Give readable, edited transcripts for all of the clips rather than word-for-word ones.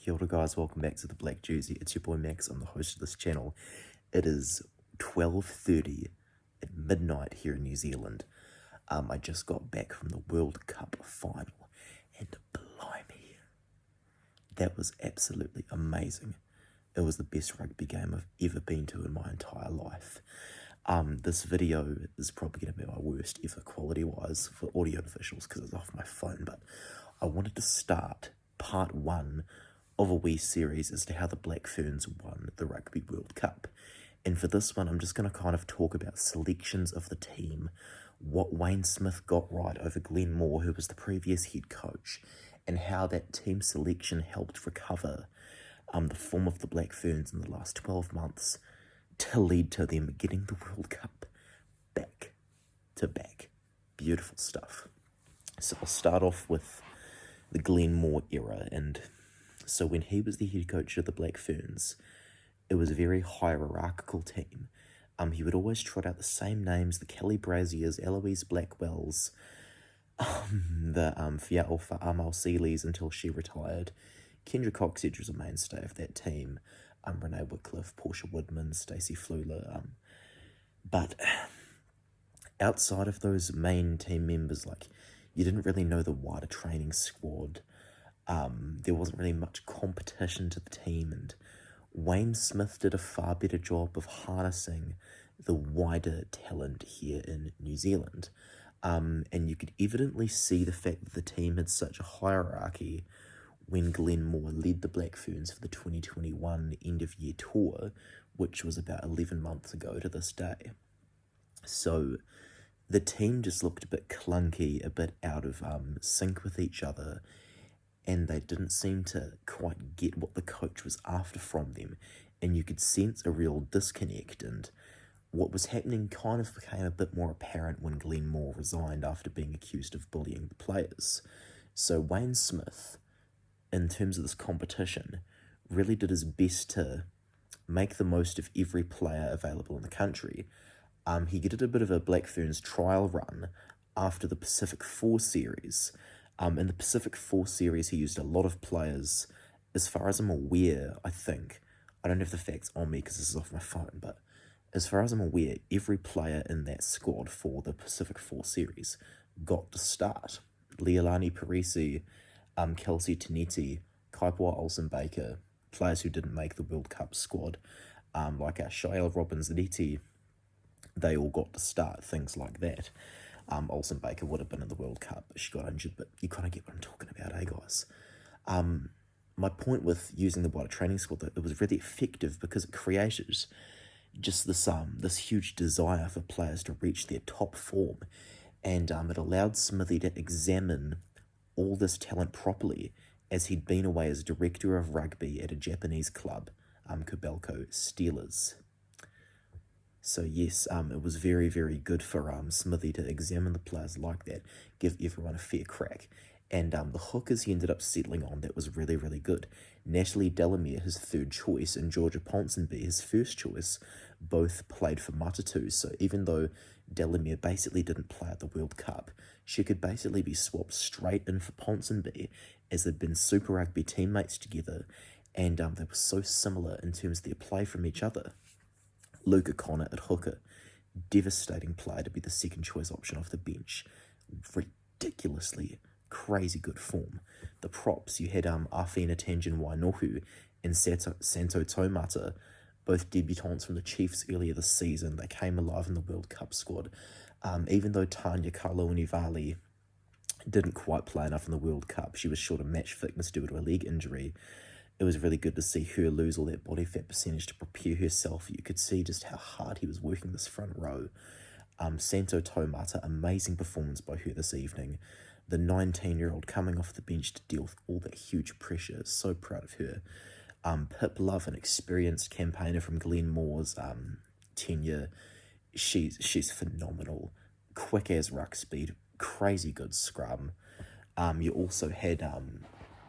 Kia ora guys, welcome back to the Black Jersey. It's your boy Max, I'm the host of this channel. It is 12:30 at midnight here in New Zealand. I just got back from the World Cup Final, and blimey, that was absolutely amazing. It was the best rugby game I've ever been to in my entire life. This video is probably going to be my worst ever quality-wise for audio visuals because it's off my phone, but I wanted to start part one of a wee series as to how the Black Ferns won the Rugby World Cup. And for this one, I'm just going to kind of talk about selections of the team, what Wayne Smith got right over Glenn Moore, who was the previous head coach, and how that team selection helped recover the form of the Black Ferns in the last 12 months to lead to them getting the World Cup back to back. Beautiful stuff. So I'll start off with the Glenn Moore era, and so when he was the head coach of the Black Ferns, it was a very hierarchical team. He would always trot out the same names: the Kelly Braziers, Eloise Blackwells, the Fia'ofa Amal Seeleys until she retired. Kendra Coxedge was a mainstay of that team. Renee Wycliffe, Portia Woodman, Stacey Fleuler. But outside of those main team members, like, you didn't really know the wider training squad. There wasn't really much competition to the team, and Wayne Smith did a far better job of harnessing the wider talent here in New Zealand. And you could evidently see the fact that the team had such a hierarchy when Glenn Moore led the Black Ferns for the 2021 end-of-year tour, which was about 11 months ago to this day. So the team just looked a bit clunky, a bit out of sync with each other, and they didn't seem to quite get what the coach was after from them, and you could sense a real disconnect, and what was happening kind of became a bit more apparent when Glenn Moore resigned after being accused of bullying the players. So Wayne Smith, in terms of this competition, really did his best to make the most of every player available in the country. He did a bit of a Black Ferns trial run after the Pacific 4 series. In the Pacific 4 series, he used a lot of players. As far as I'm aware, I don't have the facts on me because this is off my phone, but as far as I'm aware, every player in that squad for the Pacific 4 series got to start. Leilani Parisi, Kelsey Tanetti, Kaipua Olsen-Baker, players who didn't make the World Cup squad, like Shael Robbins-Leti, they all got to start, things like that. Olsen-Baker would have been in the World Cup, but she got injured, but you kind of get what I'm talking about, guys? My point with using the wider training squad, it was really effective because it created just this huge desire for players to reach their top form, and it allowed Smithy to examine all this talent properly, as he'd been away as director of rugby at a Japanese club, Kobelco Steelers. So yes, it was very, very good for Smithy to examine the players like that, give everyone a fair crack. And the hookers he ended up settling on that was really, really good. Natalie Delamere, his third choice, and Georgia Ponsonby, his first choice, both played for Matatu. So even though Delamere basically didn't play at the World Cup, she could basically be swapped straight in for Ponsonby, as they'd been Super Rugby teammates together, and they were so similar in terms of their play from each other. Luke O'Connor at hooker, devastating player to be the second choice option off the bench. Ridiculously crazy good form. The props, you had Afina Tanjin Wainohu and Santo Tomata, both debutants from the Chiefs earlier this season. They came alive in the World Cup squad. Even though Tanya Kaluanivali didn't quite play enough in the World Cup, she was short of match fitness due to a leg injury. It was really good to see her lose all that body fat percentage to prepare herself. You could see just how hard he was working this front row. Santo Tomata, amazing performance by her this evening. The 19-year-old coming off the bench to deal with all that huge pressure. So proud of her. Pip Love, an experienced campaigner from Glenn Moore's tenure. She's phenomenal. Quick as ruck speed. Crazy good scrum. You also had...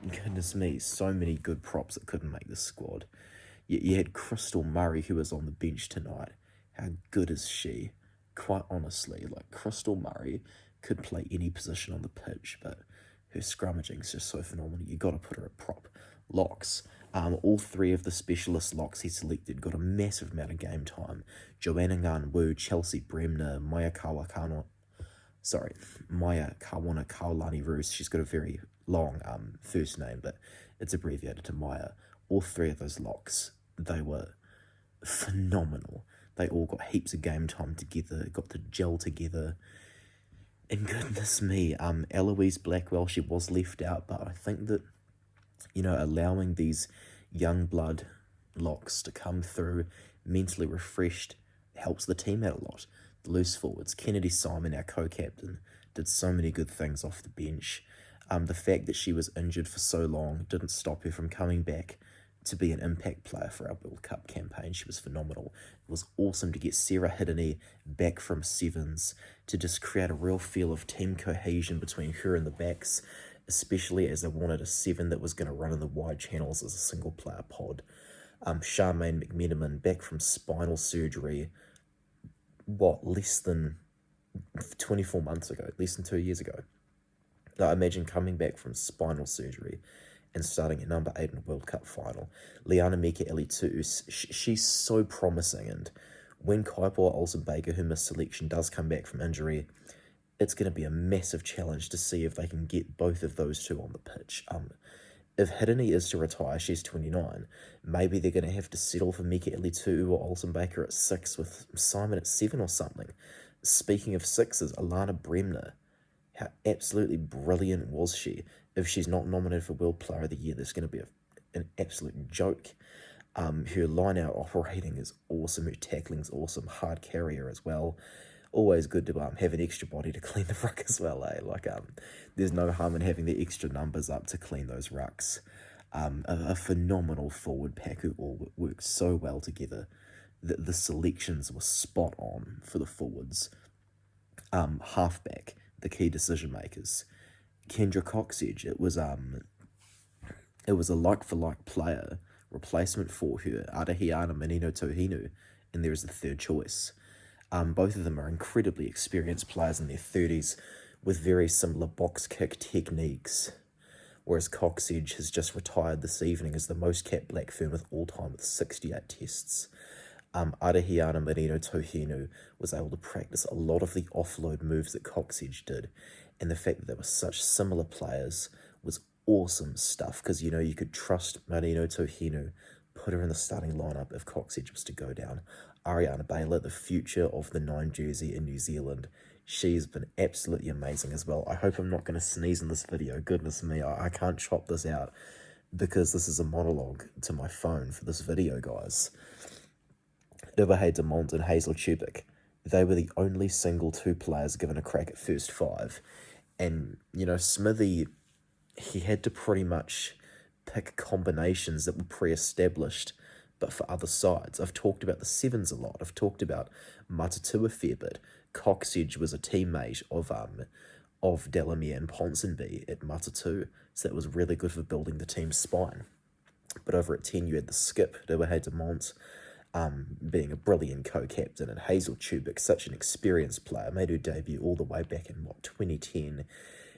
goodness me, so many good props that couldn't make the squad. You had Crystal Murray, who was on the bench tonight. How good is she? Quite honestly, like, Crystal Murray could play any position on the pitch, but her scrummaging is just so phenomenal. You got to put her at prop. locks. All three of the specialist locks he selected got a massive amount of game time. Joanna Ngan-Wu, Chelsea Bremner, Maya Kawana Kaulani Roos. She's got a very long first name, but it's abbreviated to Maya. All three of those locks, they were phenomenal. They all got heaps of game time together, got to gel together. And goodness me, Eloise Blackwell, she was left out, but I think that, allowing these young blood locks to come through mentally refreshed helps the team out a lot. The loose forwards, Kennedy Simon, our co-captain, did so many good things off the bench. The fact that she was injured for so long didn't stop her from coming back to be an impact player for our World Cup campaign. She was phenomenal. It was awesome to get Sarah Hiddeney back from sevens to just create a real feel of team cohesion between her and the backs, especially as they wanted a seven that was going to run in the wide channels as a single player pod. Charmaine McMenamin back from spinal surgery, less than 24 months ago, less than 2 years ago. I imagine coming back from spinal surgery and starting at number 8 in the World Cup final. Liana Mikaeli too, she's so promising, and when Kaipoa Olsen-Baker, who missed selection, does come back from injury, it's going to be a massive challenge to see if they can get both of those two on the pitch. If Hiddeney is to retire, she's 29, maybe they're going to have to settle for Mikaeli 2 or Olsen-Baker at 6 with Simon at 7 or something. Speaking of sixes, Alana Bremner, how absolutely brilliant was she? If she's not nominated for World Player of the Year, there's going to be an absolute joke. Her line-out operating is awesome. Her tackling's awesome. Hard carrier as well. Always good to have an extra body to clean the ruck as well, eh? There's no harm in having the extra numbers up to clean those rucks. A phenomenal forward pack who all worked so well together. The selections were spot on for the forwards. Halfback, the key decision makers. Kendra Coxedge, it was a like-for-like player replacement for her, Arahiana Manino Tohinu, and there is a third choice. Both of them are incredibly experienced players in their 30s with very similar box kick techniques, whereas Coxedge has just retired this evening as the most capped Black Fern with all time with 68 tests. Arahiana Marino Tohinu was able to practice a lot of the offload moves that Coxedge did, and the fact that they were such similar players was awesome stuff, because you could trust Marino Tohinu, put her in the starting lineup if Coxedge was to go down. Ariana Baylor, the future of the 9 jersey in New Zealand, she's been absolutely amazing as well. I hope I'm not going to sneeze in this video. Goodness me, I can't chop this out because this is a monologue to my phone for this video, guys. Iwahe Demont and Hazel Tubic, they were the only single 2 players given a crack at first 5. And, Smithy, he had to pretty much pick combinations that were pre-established, but for other sides. I've talked about the 7s a lot. I've talked about Matatu a fair bit. Coxedge was a teammate of Delamere and Ponsonby at Matatu, so that was really good for building the team's spine. But over at 10, you had the skip, Iwahe Demont, being a brilliant co-captain, and Hazel Tubic, such an experienced player, made her debut all the way back in 2010.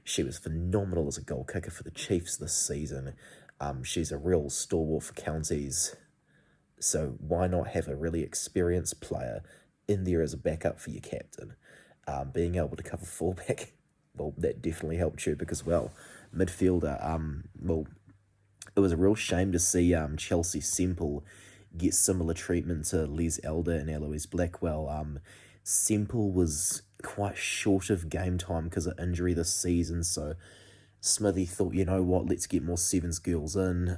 She was phenomenal as a goal kicker for the Chiefs this season. She's a real stalwart for counties, so why not have a really experienced player in there as a backup for your captain? Being able to cover fullback, well, that definitely helped Tubic as well. Midfielder, it was a real shame to see Chelsea Semple get similar treatment to Les Elder and Eloise Blackwell. Semple was quite short of game time because of injury this season, so Smithy thought, let's get more 7s girls in.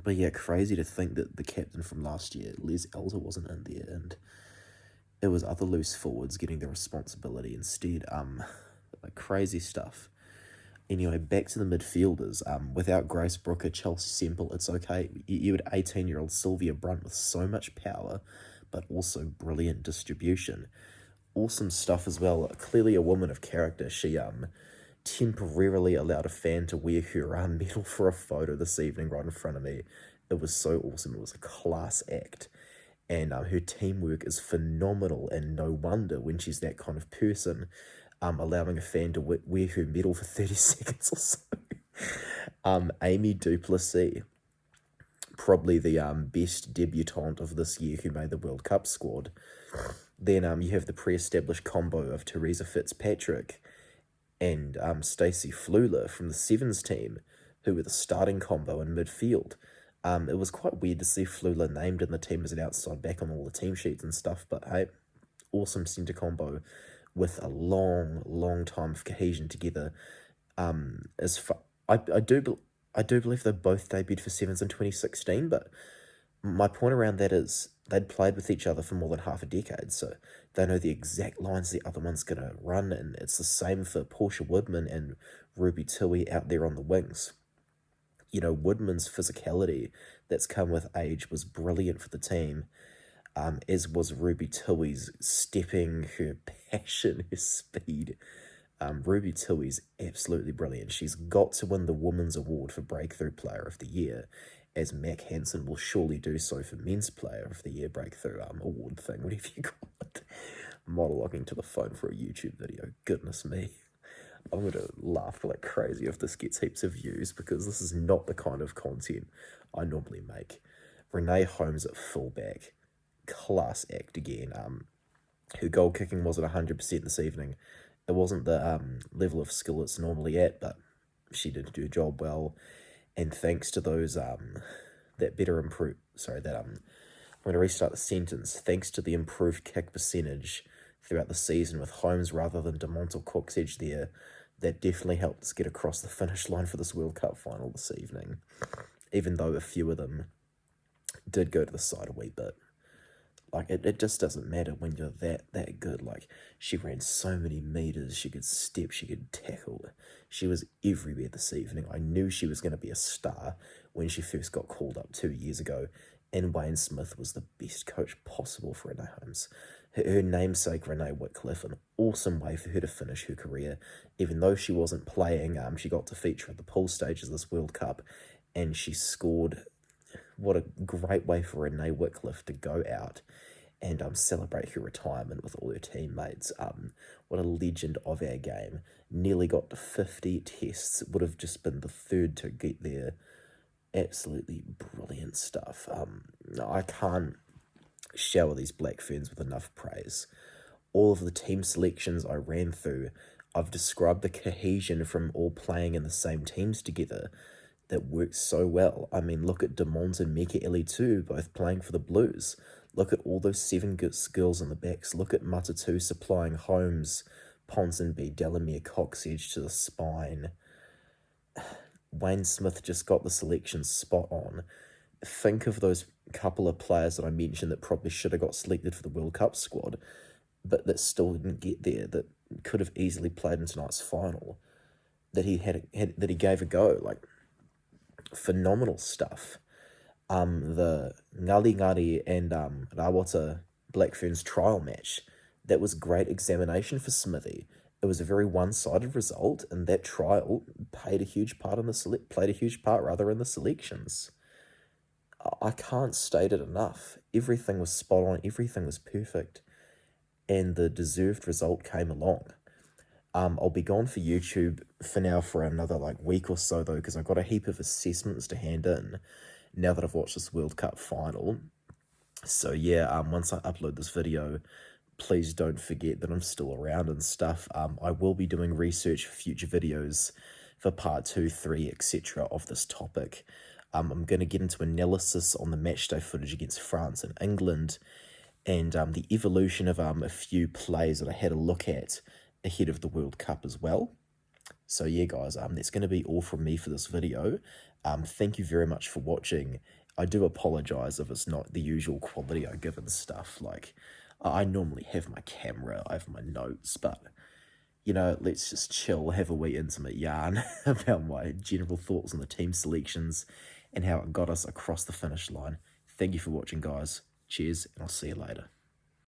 But yeah, crazy to think that the captain from last year, Les Elder, wasn't in there, and it was other loose forwards getting the responsibility instead. Crazy stuff. Anyway, back to the midfielders. Without Grace Brooker, Chelsea Semple, it's okay. You had 18-year-old Sylvia Brunt with so much power, but also brilliant distribution. Awesome stuff as well. Clearly a woman of character. She temporarily allowed a fan to wear her medal for a photo this evening right in front of me. It was so awesome. It was a class act. And her teamwork is phenomenal, and no wonder when she's that kind of person, allowing a fan to wear her medal for 30 seconds or so. Amy Duplessis, probably the best debutante of this year who made the World Cup squad. Then you have the pre-established combo of Teresa Fitzpatrick and Stacey Fleuler from the Sevens team, who were the starting combo in midfield. It was quite weird to see Fleuler named in the team as an outside back on all the team sheets and stuff, but hey, awesome centre combo with a long time of cohesion together. As far, I do believe they both debuted for Sevens in 2016, but my point around that is they'd played with each other for more than half a decade, so they know the exact lines the other one's going to run, and it's the same for Portia Woodman and Ruby Tui out there on the wings. You know, Woodman's physicality that's come with age was brilliant for the team, as was Ruby Tui's stepping, her passion, her speed. Ruby Tui's absolutely brilliant. She's got to win the Women's Award for Breakthrough Player of the Year, as Mac Hansen will surely do so for Men's Player of the Year Breakthrough Award thing, whatever you call it. Monologuing to the phone for a YouTube video. Goodness me. I'm going to laugh like crazy if this gets heaps of views, because this is not the kind of content I normally make. Renee Holmes at fullback. Class act again. Her goal kicking wasn't 100% this evening. It wasn't the level of skill it's normally at, but she did do a job well. And thanks to those, I'm going to restart the sentence. Thanks to the improved kick percentage throughout the season with Holmes rather than DeMont or Cook's edge there, that definitely helped us get across the finish line for this World Cup final this evening. Even though a few of them did go to the side a wee bit. Like, it just doesn't matter when you're that good. Like, she ran so many meters, she could step, she could tackle. She was everywhere this evening. I knew she was going to be a star when she first got called up 2 years ago, and Wayne Smith was the best coach possible for Renee Holmes. Her namesake, Renee Whitcliffe, an awesome way for her to finish her career. Even though she wasn't playing, she got to feature at the pool stages of this World Cup, and she scored. What a great way for Renee Whitcliffe to go out and celebrate her retirement with all her teammates. What a legend of our game. Nearly got to 50 tests. Would have just been the third to get there. Absolutely brilliant stuff. I can't shower these Black Ferns with enough praise. All of the team selections I ran through, I've described the cohesion from all playing in the same teams together that works so well. I mean, look at DeMont and Meka Ellie too, both playing for the Blues. Look at all those 7 girls in the backs. Look at Matatu supplying Holmes, Ponsonby, Delamere, Coxedge to the spine. Wayne Smith just got the selection spot on. Think of those couple of players that I mentioned that probably should have got selected for the World Cup squad, but that still didn't get there, that could have easily played in tonight's final, that he that he gave a go. Like, phenomenal stuff. The Ngali Ngari and Rawata Black Ferns trial match, that was great examination for Smithy. It was a very one-sided result, and that trial played a huge part in the selections. I can't state it enough. Everything was spot on, everything was perfect, and the deserved result came along. I'll be gone for YouTube for now for another week or so though, because I've got a heap of assessments to hand in now that I've watched this World Cup final. So yeah, once I upload this video, please don't forget that I'm still around and stuff. I will be doing research for future videos for part 2, 3, etc. of this topic. I'm going to get into analysis on the matchday footage against France and England, and the evolution of a few plays that I had a look at ahead of the World Cup as well. So yeah, guys, that's going to be all from me for this video. Thank you very much for watching. I do apologize if it's not the usual quality I give and stuff. Like, I normally have my camera, I have my notes, but, you know, let's just chill, have a wee intimate yarn about my general thoughts on the team selections and how it got us across the finish line. Thank you for watching, guys. Cheers, and I'll see you later.